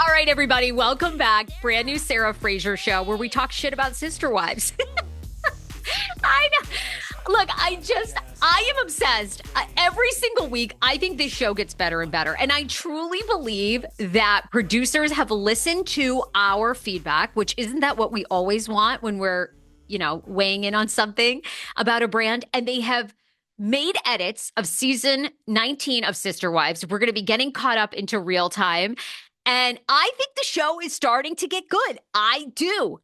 All right, everybody, welcome back. Brand new Sarah Fraser Show where we talk shit about sister wives. I know. Look, I am obsessed. Every single week, I think this show gets better and better. And I truly believe that producers have listened to our feedback, which isn't that what we always want when we're, weighing in on something about a brand. And they have made edits of season 19 of Sister Wives. We're going to be getting caught up into real time. And I think the show is starting to get good. I do.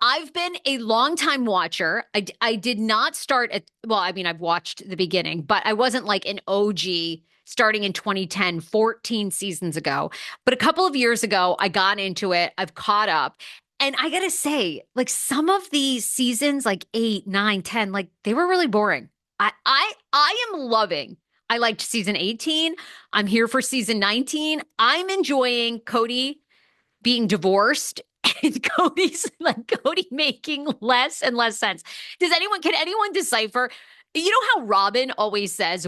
I've been a longtime watcher. I did not start I've watched the beginning, but I wasn't like an OG starting in 2010, 14 seasons ago. But a couple of years ago, I got into it. I've caught up. And I got to say, like some of these seasons, like 8, 9, 10, like they were really boring. I am loving. I liked season 18. I'm here for season 19. I'm enjoying Kody being divorced and Kody making less and less sense. Can anyone decipher? You know how Robin always says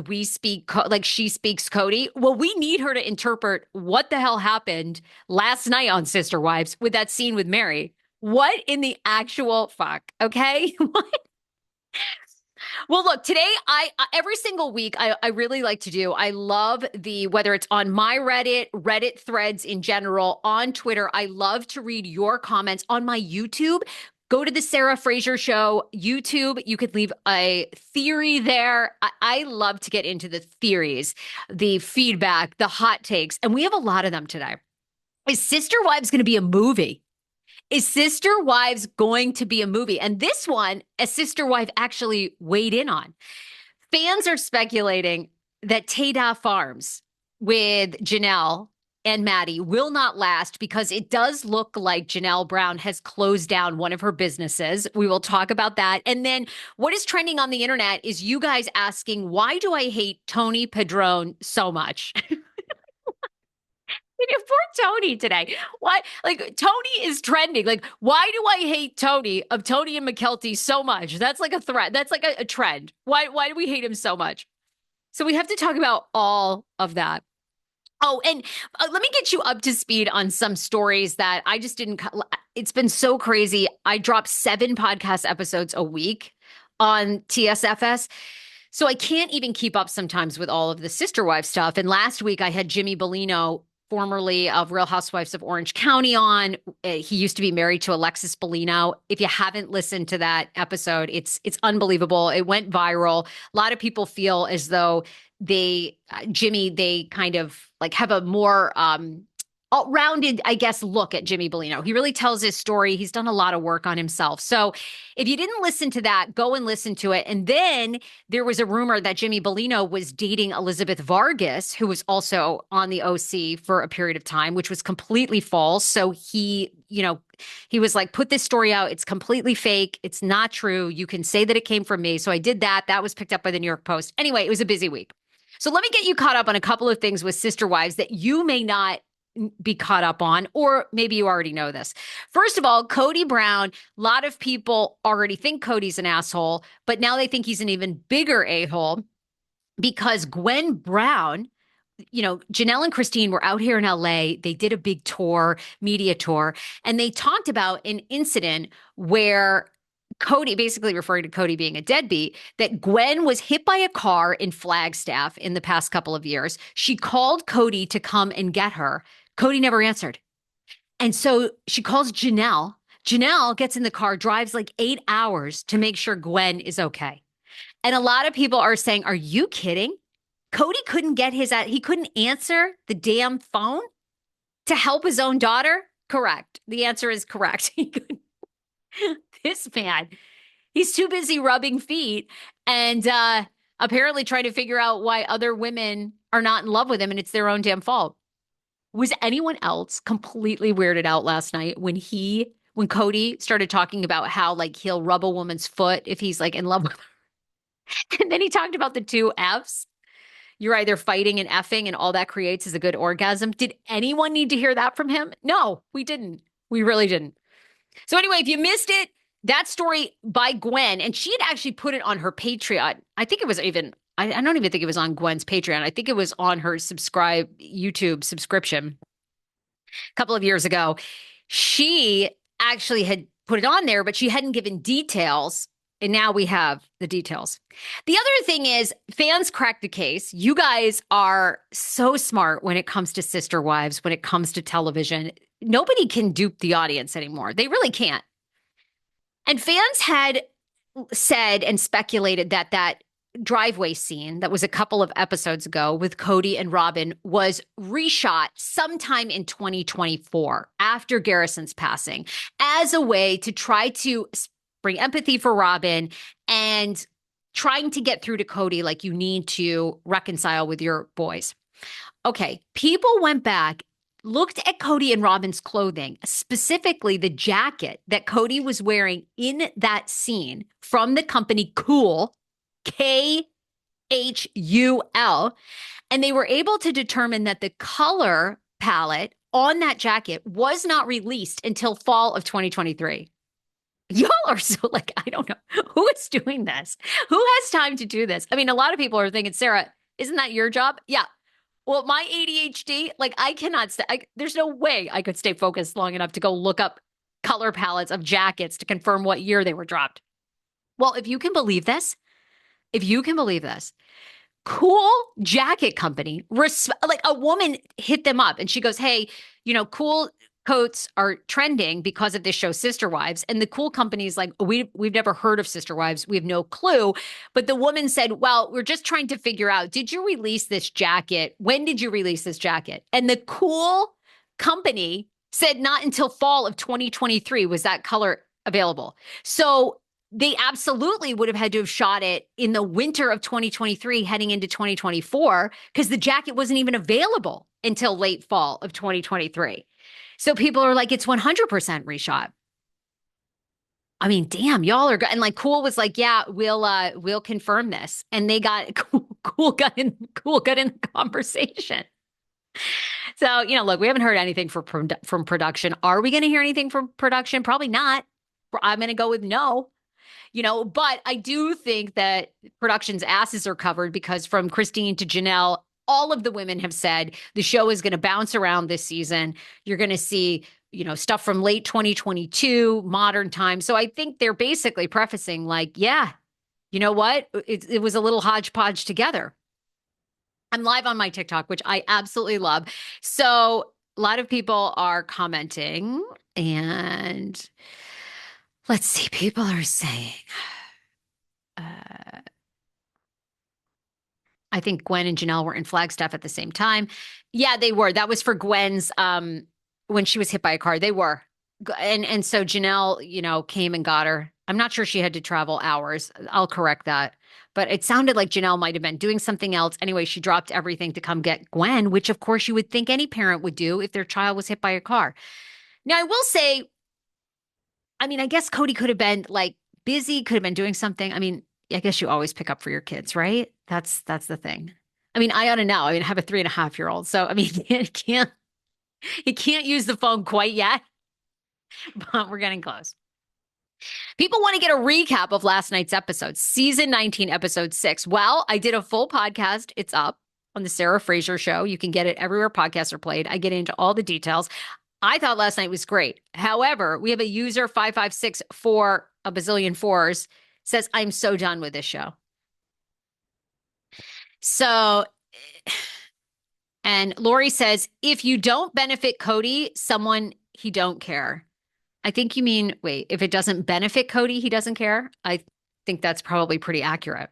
she speaks Kody? Well, we need her to interpret what the hell happened last night on Sister Wives with that scene with Meri. What in the actual fuck? Okay. What? Well, look, today, every single week, I really like to do, I love whether it's on my Reddit threads in general, on Twitter, I love to read your comments on my YouTube. Go to the Sarah Fraser Show YouTube. You could leave a theory there. I love to get into the theories, the feedback, the hot takes, and we have a lot of them today. Is Sister Wives going to be a movie? Is Sister Wives going to be a movie? And this one, a sister wife actually weighed in on. Fans are speculating that Taeda Farms with Janelle and Maddie will not last because it does look like Janelle Brown has closed down one of her businesses. We will talk about that. And then what is trending on the internet is you guys asking, why do I hate Tony Padron so much? Poor Tony today. Why? Like Tony is trending. Like, why do I hate Tony of Tony and McKelty so much? That's like a threat. That's like a trend. Why do we hate him so much? So we have to talk about all of that. Oh, and let me get you up to speed on some stories that I just didn't. It's been so crazy. I drop 7 podcast episodes a week on TSFS. So I can't even keep up sometimes with all of the Sister Wives stuff. And last week I had Jimmy Bellino, formerly of Real Housewives of Orange County, on. He used to be married to Alexis Bellino. If you haven't listened to that episode, it's unbelievable. It went viral. A lot of people feel as though they kind of like have a more rounded, I guess, look at Jimmy Bellino. He really tells his story. He's done a lot of work on himself. So if you didn't listen to that, go and listen to it. And then there was a rumor that Jimmy Bellino was dating Elizabeth Vargas, who was also on the OC for a period of time, which was completely false. So he was like, put this story out. It's completely fake. It's not true. You can say that it came from me. So I did that. That was picked up by the New York Post. Anyway, it was a busy week. So let me get you caught up on a couple of things with Sister Wives that you may not be caught up on, or maybe you already know this. First of all, Kody Brown, a lot of people already think Kody's an asshole, but now they think he's an even bigger a-hole because Gwen Brown, Janelle and Christine were out here in LA. They did a big tour, media tour, and they talked about an incident where Kody, basically referring to Kody being a deadbeat, that Gwen was hit by a car in Flagstaff in the past couple of years. She called Kody to come and get her. Kody never answered. And so she calls Janelle. Janelle gets in the car, drives like 8 hours to make sure Gwen is okay. And a lot of people are saying, are you kidding? Kody couldn't he couldn't answer the damn phone to help his own daughter? Correct. The answer is correct. He couldn't. This man, he's too busy rubbing feet and apparently trying to figure out why other women are not in love with him and it's their own damn fault. Was anyone else completely weirded out last night when Kody started talking about how like he'll rub a woman's foot if he's like in love with her? And then he talked about the 2 F's. You're either fighting and effing and all that creates is a good orgasm. Did anyone need to hear that from him? No, we didn't. We really didn't. So anyway, if you missed it, that story by Gwen, and she had actually put it on her Patreon. I think it was even, I don't even think it was on Gwen's Patreon. I think it was on her YouTube subscription. a couple of years ago. She actually had put it on there, but she hadn't given details. And now we have the details. The other thing is fans cracked the case. You guys are so smart when it comes to Sister Wives, when it comes to television. Nobody can dupe the audience anymore. They really can't. And fans had said and speculated that that driveway scene that was a couple of episodes ago with Kody and Robin was reshot sometime in 2024 after Garrison's passing as a way to try to bring empathy for Robin and trying to get through to Kody, like, you need to reconcile with your boys. Okay, people went back, looked at Kody and Robin's clothing, specifically the jacket that Kody was wearing in that scene from the company Khul, Khul, and they were able to determine that the color palette on that jacket was not released until fall of 2023. Y'all are so like, I don't know. Who is doing this? Who has time to do this? I mean, a lot of people are thinking, Sarah, isn't that your job? Yeah. Well, my ADHD, like, I cannot there's no way I could stay focused long enough to go look up color palettes of jackets to confirm what year they were dropped. Well, if you can believe this, Khul Jacket Company, like, a woman hit them up and she goes, hey, Khul coats are trending because of this show, Sister Wives. And the Khul company's like, we've never heard of Sister Wives. We have no clue. But the woman said, well, we're just trying to figure out, did you release this jacket? When did you release this jacket? And the Khul company said not until fall of 2023 was that color available. So they absolutely would have had to have shot it in the winter of 2023 heading into 2024 because the jacket wasn't even available until late fall of 2023. So people are like, it's 100% reshot. I mean, damn, y'all are good. And like, Khul was like, yeah, we'll confirm this. And they got Khul got in the conversation. So, look, we haven't heard anything from production. Are we going to hear anything from production? Probably not. I'm going to go with no. But I do think that production's asses are covered because from Christine to Janelle, all of the women have said the show is going to bounce around this season. You're going to see, stuff from late 2022, modern times. So I think they're basically prefacing like, yeah, you know what? It was a little hodgepodge together. I'm live on my TikTok, which I absolutely love. So a lot of people are commenting and let's see, people are saying, I think Gwen and Janelle were in Flagstaff at the same time. Yeah, they were. That was for Gwen's when she was hit by a car. They were. And so Janelle, came and got her. I'm not sure she had to travel hours. I'll correct that. But it sounded like Janelle might have been doing something else. Anyway, she dropped everything to come get Gwen, which of course you would think any parent would do if their child was hit by a car. Now, I will say, I mean, I guess Kody could have been like busy, could have been doing something. I mean, I guess you always pick up for your kids, right? That's the thing. I mean, I ought to know. I mean, I have a 3.5-year-old. So, I mean, he can't use the phone quite yet, but we're getting close. People want to get a recap of last night's episode, season 19, episode 6. Well, I did a full podcast. It's up on the Sarah Fraser Show. You can get it everywhere podcasts are played. I get into all the details. I thought last night was great. However, we have a user 5564 a bazillion fours says, I'm so done with this show. So, and Lori says, if you don't benefit Kody, someone he don't care. I think you mean, wait, if it doesn't benefit Kody, he doesn't care? I think that's probably pretty accurate.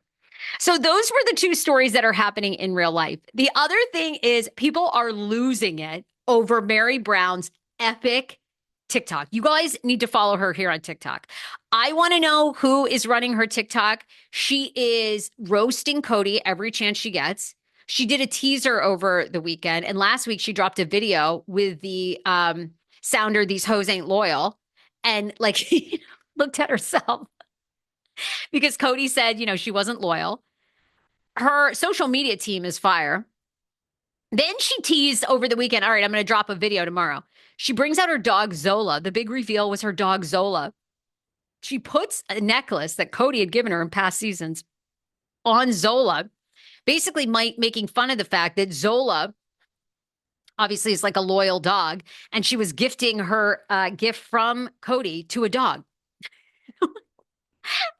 So those were the two stories that are happening in real life. The other thing is people are losing it over Meri Brown's epic TikTok. You guys need to follow her here on TikTok. I want to know who is running her TikTok. She is roasting Kody every chance she gets. She did a teaser over the weekend. And last week she dropped a video with the sounder, These Hoes Ain't Loyal. And like, looked at herself because Kody said, she wasn't loyal. Her social media team is fire. Then she teased over the weekend, all right, I'm going to drop a video tomorrow. She brings out her dog Zola. The big reveal was her dog Zola. She puts a necklace that Kody had given her in past seasons on Zola, basically making fun of the fact that Zola Obviously, it's like a loyal dog. And she was gifting her gift from Kody to a dog.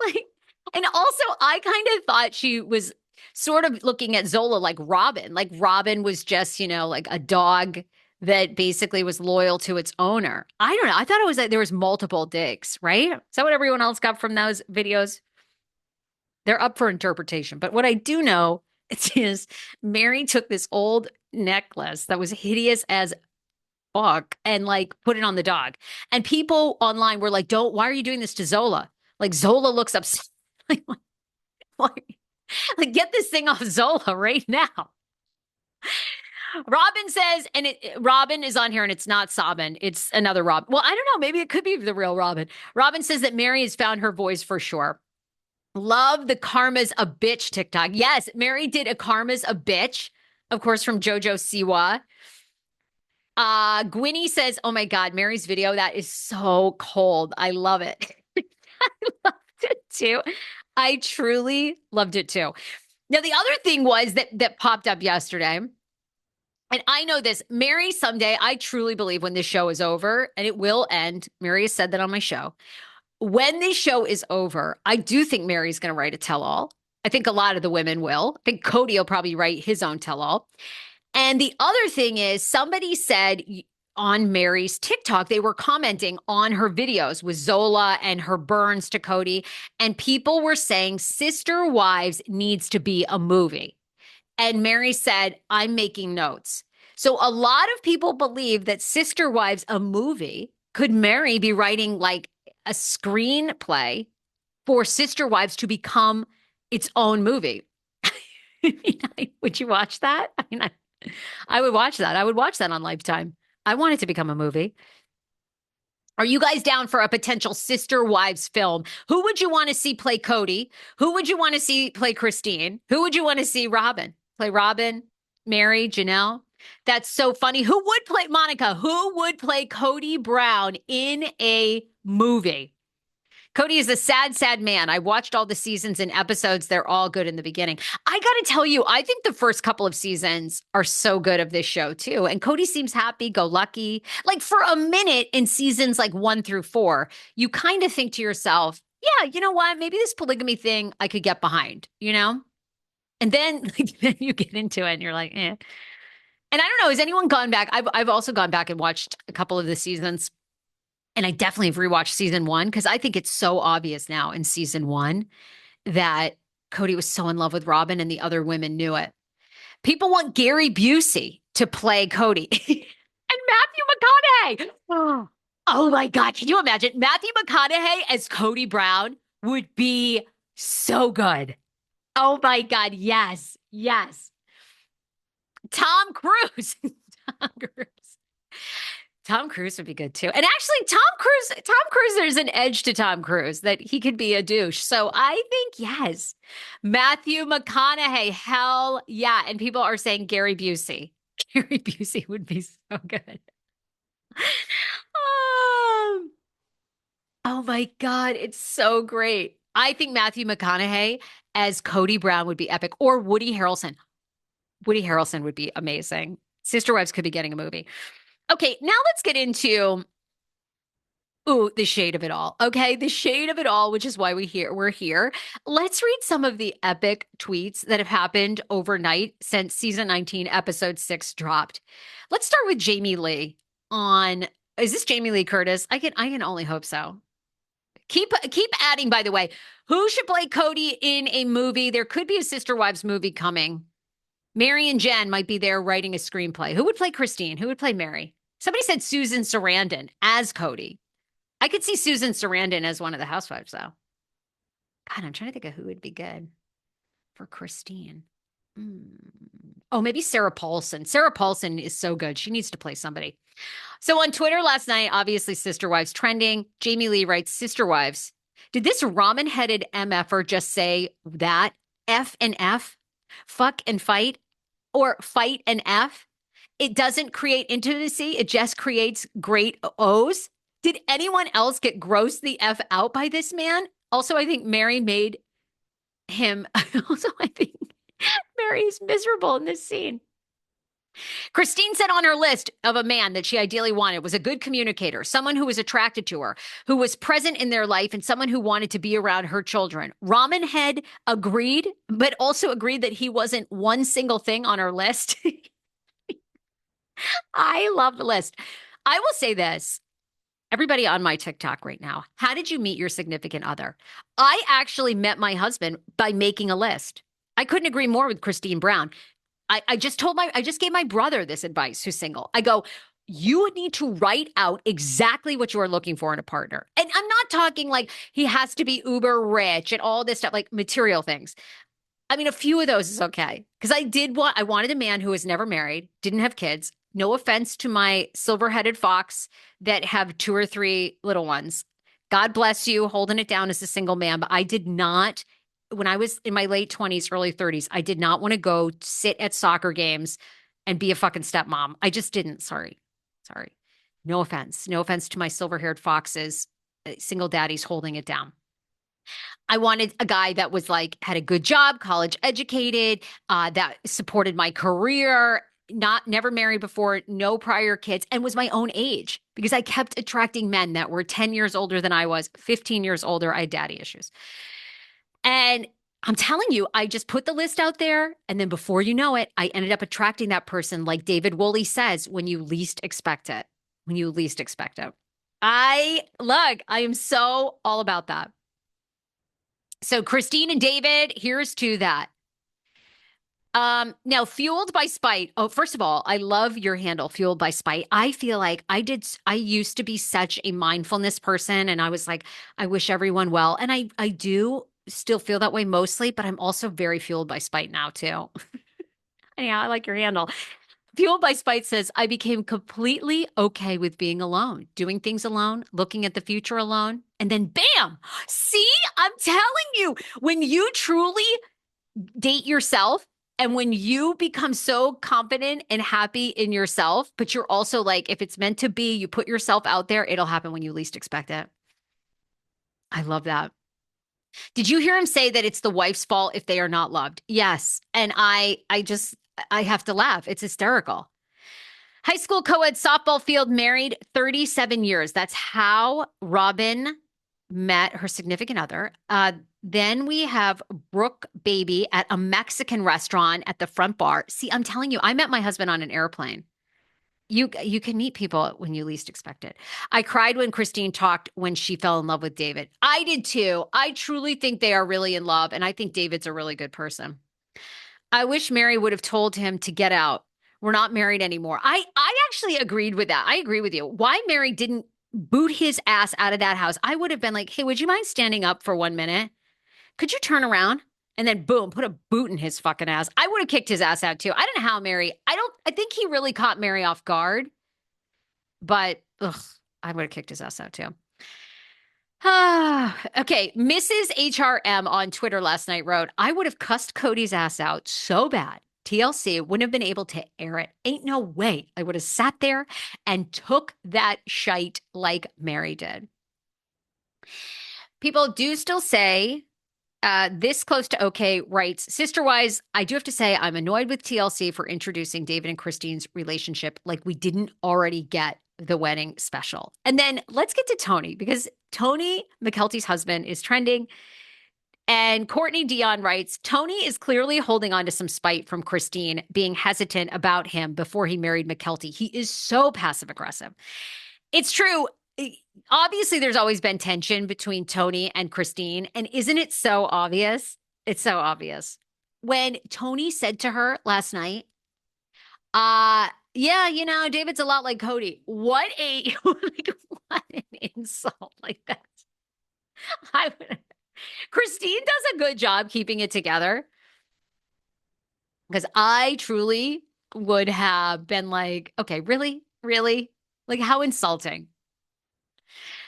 Like, and also, I kind of thought she was sort of looking at Zola like Robin. Like Robin was just, like a dog that basically was loyal to its owner. I don't know. I thought it was that there was multiple digs, right? Is that what everyone else got from those videos? They're up for interpretation. But what I do know is Meri took this old necklace that was hideous as fuck and like put it on the dog. And people online were like, why are you doing this to Zola? Like Zola looks upset. Like, get this thing off Zola right now. Robin says, and Robin is on here and it's not Sabin. It's another Robin. Well, I don't know. Maybe it could be the real Robin. Robin says that Meri has found her voice for sure. Love the Karma's a Bitch TikTok. Yes, Meri did a Karma's a Bitch, of course, from JoJo Siwa. Gwynny says, oh my God, Meri's video, that is so cold. I love it. I loved it too. I truly loved it too. Now, the other thing was that popped up yesterday, and I know this, Meri someday, I truly believe when this show is over, and it will end, Meri has said that on my show, when this show is over, I do think Meri's going to write a tell-all. I think a lot of the women will. I think Kody will probably write his own tell-all. And the other thing is somebody said on Meri's TikTok, they were commenting on her videos with Zola and her burns to Kody. And people were saying Sister Wives needs to be a movie. And Meri said, I'm making notes. So a lot of people believe that Sister Wives, a movie, could Meri be writing like a screenplay for Sister Wives to become its own movie. Would you watch that? I would watch that. I would watch that on Lifetime. I want it to become a movie. Are you guys down for a potential Sister Wives film? Who would you want to see play Kody? Who would you want to see play Christine? Who would you want to see Robin? Play Robin, Meri, Janelle? That's so funny. Who would play Monica? Who would play Kody Brown in a movie? Kody is a sad, sad man. I watched all the seasons and episodes. They're all good in the beginning. I got to tell you, I think the first couple of seasons are so good of this show too. And Kody seems happy, go lucky. Like for a minute in seasons like 1 through 4, you kind of think to yourself, yeah, you know what? Maybe this polygamy thing I could get behind, And then, then you get into it and you're like, eh. And I don't know, has anyone gone back? I've also gone back and watched a couple of the seasons. And I definitely have rewatched season 1 because I think it's so obvious now in season 1 that Kody was so in love with Robin and the other women knew it. People want Gary Busey to play Kody and Matthew McConaughey. Oh my God. Can you imagine? Matthew McConaughey as Kody Brown would be so good. Oh my God. Yes. Yes. Tom Cruise. Tom Cruise would be good too. And actually, Tom Cruise, there's an edge to Tom Cruise that he could be a douche. So I think, yes, Matthew McConaughey, hell yeah. And people are saying Gary Busey. Gary Busey would be so good. Oh my God, it's so great. I think Matthew McConaughey as Kody Brown would be epic, or Woody Harrelson. Woody Harrelson would be amazing. Sister Wives could be getting a movie. Okay, now let's get into, the shade of it all. Okay, the shade of it all, which is why we're here. Let's read some of the epic tweets that have happened overnight since season 19, episode 6 dropped. Let's start with Jamie Lee is this Jamie Lee Curtis? I can only hope so. Keep adding, by the way. Who should play Kody in a movie? There could be a Sister Wives movie coming. Meri and Jen might be there writing a screenplay. Who would play Christine? Who would play Meri? Somebody said Susan Sarandon as Kody. I could see Susan Sarandon as one of the housewives, though. God, I'm trying to think of who would be good for Christine. Oh, maybe Sarah Paulson. Sarah Paulson is so good. She needs to play somebody. So on Twitter last night, obviously Sister Wives trending. Jamie Lee writes, Sister Wives. Did this ramen-headed MFer just say that? F and F? Fuck and fight? Or fight and F? It doesn't create intimacy. It just creates great O's. Did anyone else get grossed the F out by this man? Also, I think Meri made him. Also, I think Meri is miserable in this scene. Christine said on her list of a man that she ideally wanted was a good communicator, someone who was attracted to her, who was present in their life, and someone who wanted to be around her children. Ramen Head agreed, but also agreed that he wasn't one single thing on her list. I love the list. I will say this. Everybody on my TikTok right now, how did you meet your significant other? I actually met my husband by making a list. I couldn't agree more with Christine Brown. I just gave my brother this advice who's single. I go, you would need to write out exactly what you are looking for in a partner. And I'm not talking like he has to be uber rich and all this stuff, like material things. I mean, a few of those is okay. Because I wanted a man who was never married, didn't have kids. No offense to my silver-headed fox that have 2 or 3 little ones. God bless you, holding it down as a single man. But I did not, when I was in my late 20s, early 30s, I did not want to go sit at soccer games and be a fucking stepmom. I just didn't. Sorry. No offense. No offense to my silver-haired foxes, single daddies holding it down. I wanted a guy that was like, had a good job, college educated, that supported my career, never married before, no prior kids, and was my own age because I kept attracting men that were 10 years older than I was, 15 years older. I had daddy issues. And I'm telling you, I just put the list out there. And then before you know it, I ended up attracting that person, like David Woolley says, when you least expect it. When you least expect it. I am so all about that. So Christine and David, here's to that. Now, fueled by spite. Oh, first of all, I love your handle, fueled by spite. I feel like I used to be such a mindfulness person, and I was like, I wish everyone well. And I do still feel that way mostly, but I'm also very fueled by spite now too. Yeah, I like your handle. Fueled by Spite says, I became completely okay with being alone, doing things alone, looking at the future alone, and then bam! See, I'm telling you, when you truly date yourself and when you become so confident and happy in yourself, but you're also like, if it's meant to be, you put yourself out there, it'll happen when you least expect it. I love that. Did you hear him say that it's the wife's fault if they are not loved? Yes. And I have to laugh. It's hysterical. High school co-ed softball field, married 37 years. That's how Robin met her significant other. Then we have Brooke Baby at a Mexican restaurant at the front bar. See, I'm telling you, I met my husband on an airplane. You can meet people when you least expect it. I cried when Christine talked when she fell in love with David. I did too. I truly think they are really in love, and I think David's a really good person. I wish Meri would have told him to get out. We're not married anymore. I actually agreed with that. I agree with you. Why Meri didn't boot his ass out of that house? I would have been like, hey, would you mind standing up for 1 minute? Could you turn around? And then boom, put a boot in his fucking ass. I would have kicked his ass out too. I don't know how Meri, I think he really caught Meri off guard, but I would have kicked his ass out too. Okay. Mrs. HRM on Twitter last night wrote, I would have cussed Kody's ass out so bad. TLC wouldn't have been able to air it. Ain't no way. I would have sat there and took that shite like Meri did. People do still say, this close to okay writes, sister-wise, I do have to say I'm annoyed with TLC for introducing David and Christine's relationship like we didn't already get the wedding special. And then let's get to Tony, because Tony McKelty's husband is trending. And Courtney Dion writes, Tony is clearly holding on to some spite from Christine being hesitant about him before he married McKelty. He is so passive aggressive. It's true. Obviously, there's always been tension between Tony and Christine. And isn't it so obvious? It's so obvious. When Tony said to her last night, yeah, you know, David's a lot like Kody. What an insult like that. Christine does a good job keeping it together. Because I truly would have been like, okay, really? Really? Like, how insulting.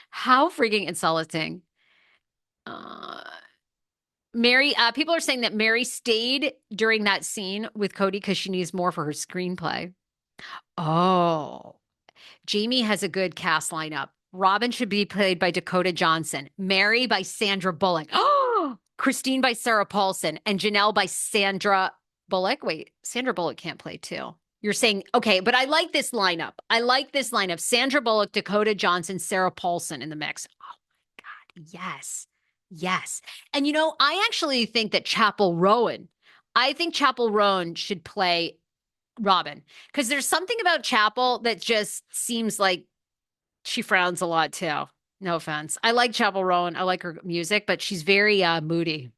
How freaking insulting. Meri, people are saying that Meri stayed during that scene with Kody because she needs more for her screenplay. Oh, Jamie has a good cast lineup. Robin should be played by Dakota Johnson. Meri by Sandra Bullock. Oh, Christine by Sarah Paulson. And Janelle by Sandra Bullock. Wait, Sandra Bullock can't play too. You're saying, okay, but I like this lineup. I like this lineup. Sandra Bullock, Dakota Johnson, Sarah Paulson in the mix. Oh my God. Yes. Yes. And I actually think that I think Chapel Rowan should play Robin, because there's something about Chapel that just seems like she frowns a lot too. No offense. I like Chapel Rowan. I like her music, but she's very moody,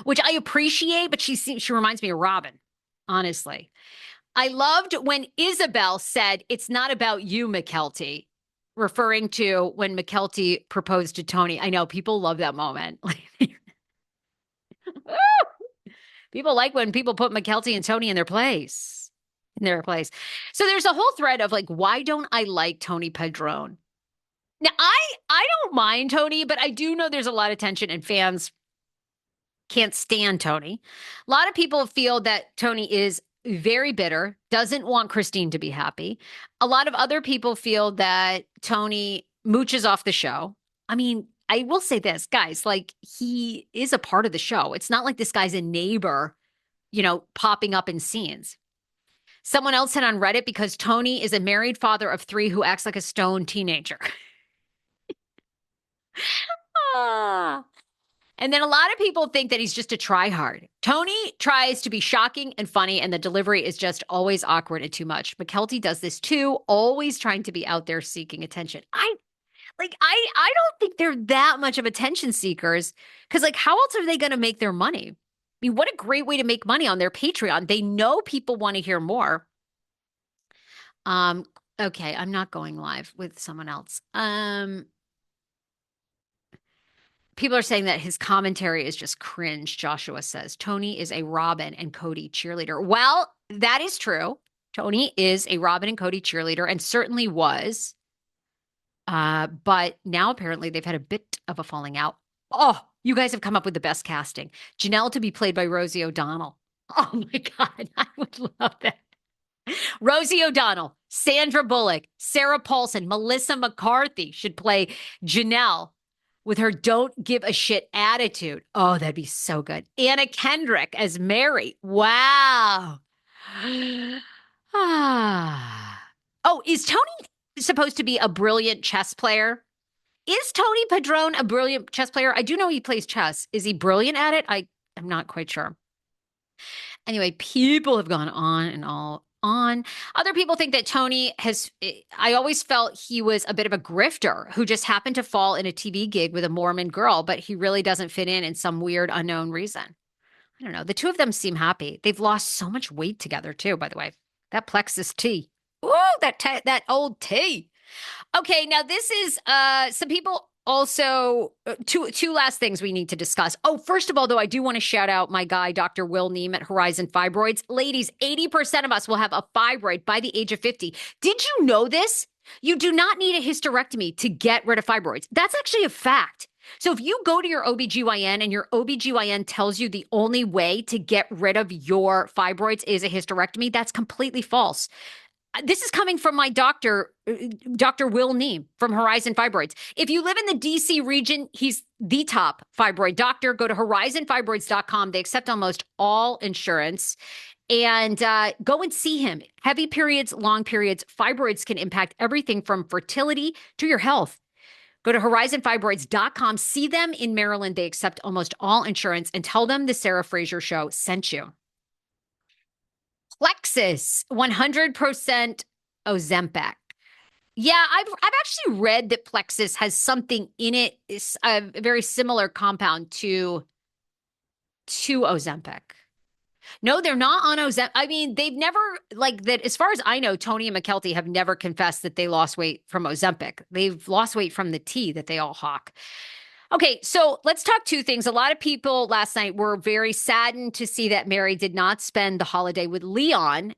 which I appreciate, but she reminds me of Robin, honestly. I loved when Isabel said, "It's not about you, Mykelti," referring to when Mykelti proposed to Tony. I know people love that moment. People like when people put Mykelti and Tony in their place. So there's a whole thread of like, why don't I like Tony Padron? Now, I don't mind Tony, but I do know there's a lot of tension and fans can't stand Tony. A lot of people feel that Tony is very bitter, doesn't want Christine to be happy. A lot of other people feel that Tony mooches off the show. I mean, I will say this, guys, like he is a part of the show. It's not like this guy's a neighbor, popping up in scenes. Someone else said on Reddit, because Tony is a married father of 3 who acts like a stoned teenager. And then a lot of people think that he's just a tryhard. Tony tries to be shocking and funny, and the delivery is just always awkward and too much. Mykelti does this too, always trying to be out there seeking attention. I don't think they're that much of attention seekers, because like, how else are they going to make their money? I mean, what a great way to make money on their Patreon. They know people want to hear more. Okay, I'm not going live with someone else. People are saying that his commentary is just cringe. Joshua says Tony is a Robin and Kody cheerleader. Well, that is true. Tony is a Robin and Kody cheerleader, and certainly was. But now apparently they've had a bit of a falling out. Oh, you guys have come up with the best casting. Janelle to be played by Rosie O'Donnell. Oh my God, I would love that. Rosie O'Donnell, Sandra Bullock, Sarah Paulson, Melissa McCarthy should play Janelle with her don't give a shit attitude. Oh, that'd be so good. Anna Kendrick as Meri. Wow. Oh, is Tony supposed to be a brilliant chess player? Is Tony Padron a brilliant chess player? I do know he plays chess. Is he brilliant at it? I'm not quite sure. Anyway, people have gone on and on. Other people think that Tony I always felt he was a bit of a grifter who just happened to fall in a TV gig with a Mormon girl, but he really doesn't fit in some weird unknown reason. I don't know. The two of them seem happy. They've lost so much weight together too, by the way. That Plexus tea. Ooh, that old tea. Okay, now this is some people also, two last things we need to discuss. Oh, first of all, though, I do want to shout out my guy, Dr. Will Neem at Horizon Fibroids. Ladies, 80% of us will have a fibroid by the age of 50. Did you know this? You do not need a hysterectomy to get rid of fibroids. That's actually a fact. So if you go to your OBGYN and your OBGYN tells you the only way to get rid of your fibroids is a hysterectomy, that's completely false. This is coming from my doctor, Dr. Will Neem from Horizon Fibroids. If you live in the DC region, he's the top fibroid doctor. Go to horizonfibroids.com. They accept almost all insurance. And go and see him. Heavy periods, long periods, fibroids can impact everything from fertility to your health. Go to horizonfibroids.com. See them in Maryland. They accept almost all insurance, and tell them the Sarah Fraser Show sent you. Plexus, 100% Ozempic. Yeah, I've actually read that Plexus has something in it, a very similar compound to Ozempic. No, they're not on Ozempic. I mean, they've never, like that, as far as I know, Tony and Mykelti have never confessed that they lost weight from Ozempic. They've lost weight from the tea that they all hawk. Okay, so let's talk two things. A lot of people last night were very saddened to see that Meri did not spend the holiday with Leon.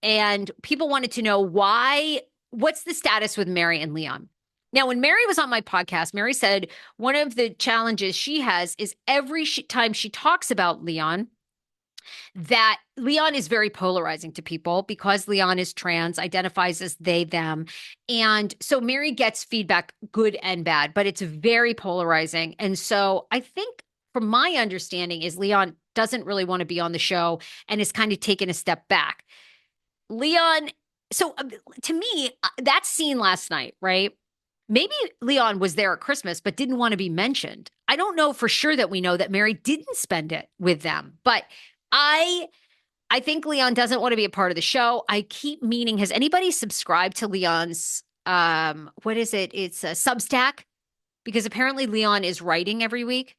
And people wanted to know what's the status with Meri and Leon? Now, when Meri was on my podcast, Meri said one of the challenges she has is every time she talks about Leon, that Leon is very polarizing to people because Leon is trans, identifies as they, them. And so Meri gets feedback, good and bad, but it's very polarizing. And so I think from my understanding is Leon doesn't really want to be on the show and is kind of taken a step back. Leon, so to me, that scene last night, right? Maybe Leon was there at Christmas, but didn't want to be mentioned. I don't know for sure that we know that Meri didn't spend it with them, but I I think Leon doesn't want to be a part of the show. I keep meaning, has anybody subscribed to Leon's what is it? It's a Substack because apparently Leon is writing every week.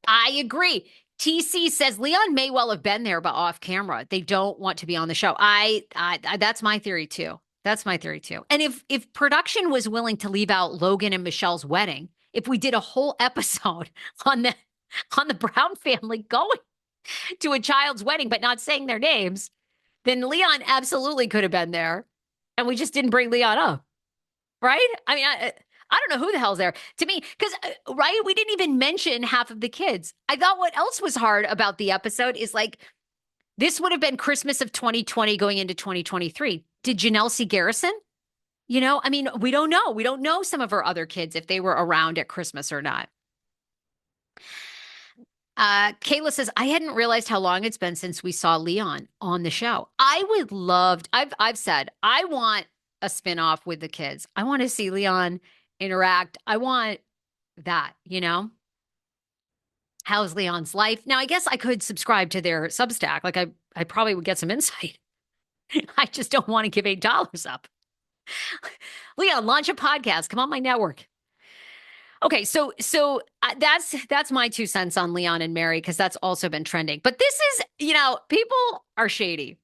I agree. TC says Leon may well have been there, but off camera. They don't want to be on the show. I that's my theory too. That's my theory too. And if production was willing to leave out Logan and Michelle's wedding, if we did a whole episode on the Brown family going to a child's wedding but not saying their names, then Leon absolutely could have been there, and we just didn't bring Leon up, right? I mean, I don't know who the hell's there to me because, right, we didn't even mention half of the kids. I thought what else was hard about the episode is like, this would have been Christmas of 2020 going into 2023. Did Janelle see Garrison? You know, I mean, we don't know. We don't know some of her other kids if they were around at Christmas or not. Kayla says, I hadn't realized how long it's been since we saw Leon on the show. I would love, I've said, I want a spinoff with the kids. I want to see Leon interact. I want that, you know? How's Leon's life? Now, I guess I could subscribe to their Substack. Like I probably would get some insight. I just don't want to give $8 up. Leon, launch a podcast. Come on my network. Okay, so that's my 2 cents on Leon and Meri because that's also been trending. But this is, you know, people are shady,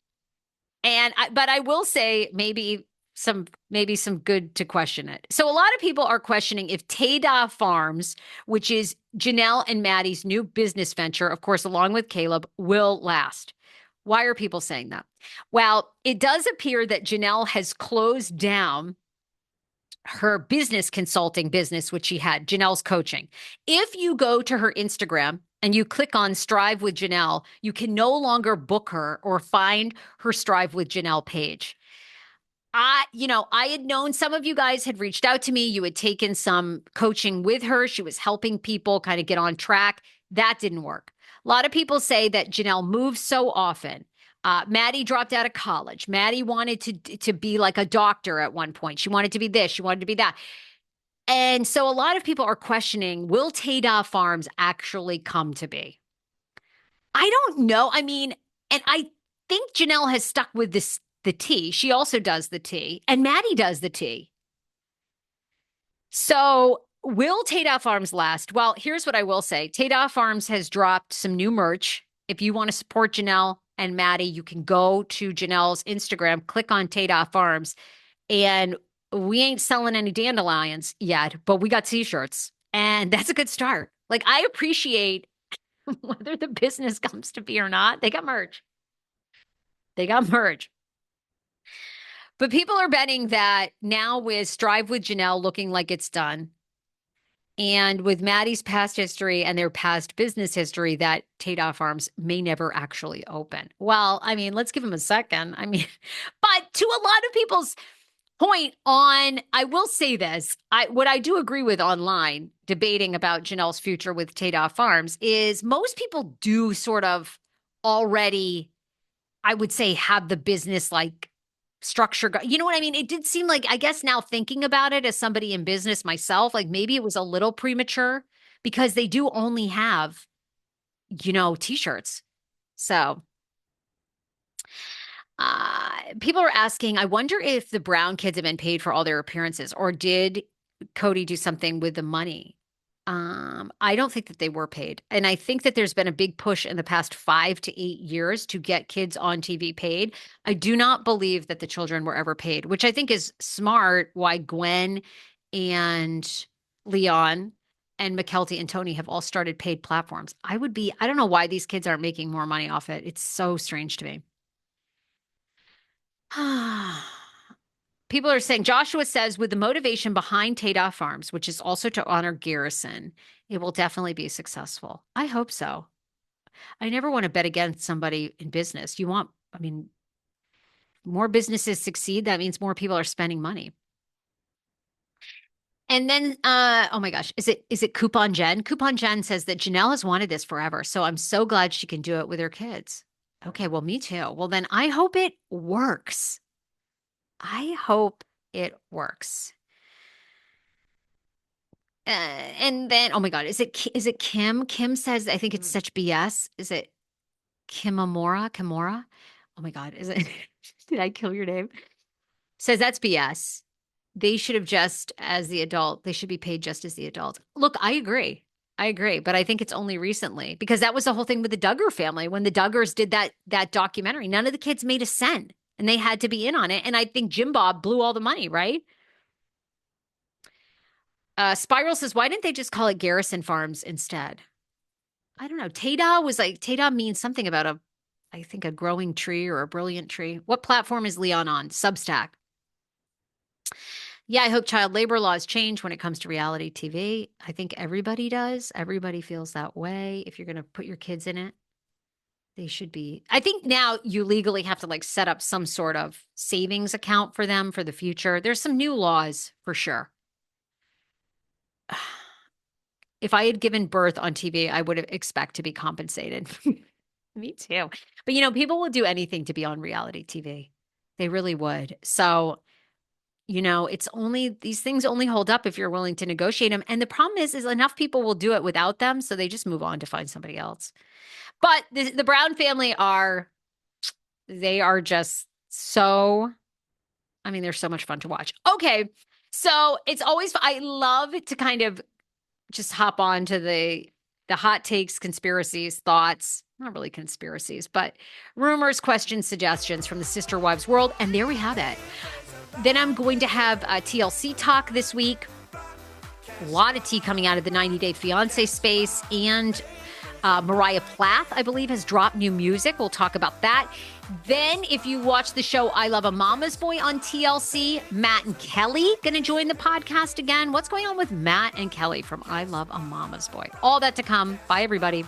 but I will say maybe some good to question it. So a lot of people are questioning if Taeda Farms, which is Janelle and Maddie's new business venture, of course, along with Caleb, will last. Why are people saying that? Well, it does appear that Janelle has closed down her business consulting business, which she had, Janelle's coaching. If you go to her Instagram and you click on Strive with Janelle, you can no longer book her or find her Strive with Janelle page. I had known some of you guys had reached out to me. You had taken some coaching with her. She was helping people kind of get on track. That didn't work. A lot of people say that Janelle moves so often. Maddie dropped out of college. Maddie wanted to be like a doctor at one point. She wanted to be this. She wanted to be that. And so a lot of people are questioning, will Taeda Farms actually come to be? I don't know. I mean, and I think Janelle has stuck with the tea. She also does the tea. And Maddie does the tea. So will Taeda Farms last? Well, here's what I will say. Taeda Farms has dropped some new merch. If you want to support Janelle and Maddie, you can go to Janelle's Instagram, click on Taeda Farms, and we ain't selling any dandelions yet, but we got t-shirts, and that's a good start. Like, I appreciate whether the business comes to be or not, they got merch. They got merch. But people are betting that now with Strive with Janelle looking like it's done, and with Maddie's past history and their past business history, that Taeda Farms may never actually open. Well, I mean, let's give them a second. I mean, but to a lot of people's point on, I will say this, what I do agree with online debating about Janelle's future with Taeda Farms is most people do sort of already, I would say, have the business like structure. You know what I mean? It did seem like, I guess now thinking about it as somebody in business myself, like maybe it was a little premature because they do only have, you know, t-shirts. So people are asking, I wonder if the Brown kids have been paid for all their appearances, or did Kody do something with the money? I don't think that they were paid. And I think that there's been a big push in the past 5 to 8 years to get kids on TV paid. I do not believe that the children were ever paid, which I think is smart why Gwen and Leon and Mykelti and Tony have all started paid platforms. I don't know why these kids aren't making more money off it. It's so strange to me. People are saying, Joshua says, with the motivation behind Taeda Farms, which is also to honor Garrison, it will definitely be successful. I hope so. I never want to bet against somebody in business. More businesses succeed. That means more people are spending money. And then, oh my gosh, is it Coupon Jen? Coupon Jen says that Janelle has wanted this forever. So I'm so glad she can do it with her kids. Okay, well, me too. Well, then I hope it works. I hope it works. And then, oh my God, is it Kim? Kim says, I think it's such BS. Is it Kimamora? Kimura? Oh my God, is it? Did I kill your name? Says that's BS. They should have just as the adult. They should be paid just as the adult. Look, I agree. But I think it's only recently because that was the whole thing with the Duggar family when the Duggars did that documentary. None of the kids made a cent, and they had to be in on it. And I think Jim Bob blew all the money, right? Spiral says, why didn't they just call it Garrison Farms instead? I don't know. Taeda means something about I think a growing tree or a brilliant tree. What platform is Leon on? Substack. Yeah, I hope child labor laws change when it comes to reality TV. I think everybody does. Everybody feels that way. If you're going to put your kids in it, they should be. I think now you legally have to like set up some sort of savings account for them for the future. There's some new laws for sure. If I had given birth on TV, I would expect to be compensated. Me too. But people will do anything to be on reality TV. They really would. So, these things only hold up if you're willing to negotiate them. And the problem is enough people will do it without them. So they just move on to find somebody else. But the Brown family they are just so, they're so much fun to watch. Okay. So it's always, I love to kind of just hop on to the hot takes, conspiracies, thoughts, not really conspiracies, but rumors, questions, suggestions from the Sister Wives world. And there we have it. Then I'm going to have a TLC talk this week. A lot of tea coming out of the 90 Day Fiancé space. And Mariah Plath, I believe, has dropped new music. We'll talk about that. Then if you watch the show I Love a Mama's Boy on TLC, Matt and Kelly going to join the podcast again. What's going on with Matt and Kelly from I Love a Mama's Boy? All that to come. Bye, everybody.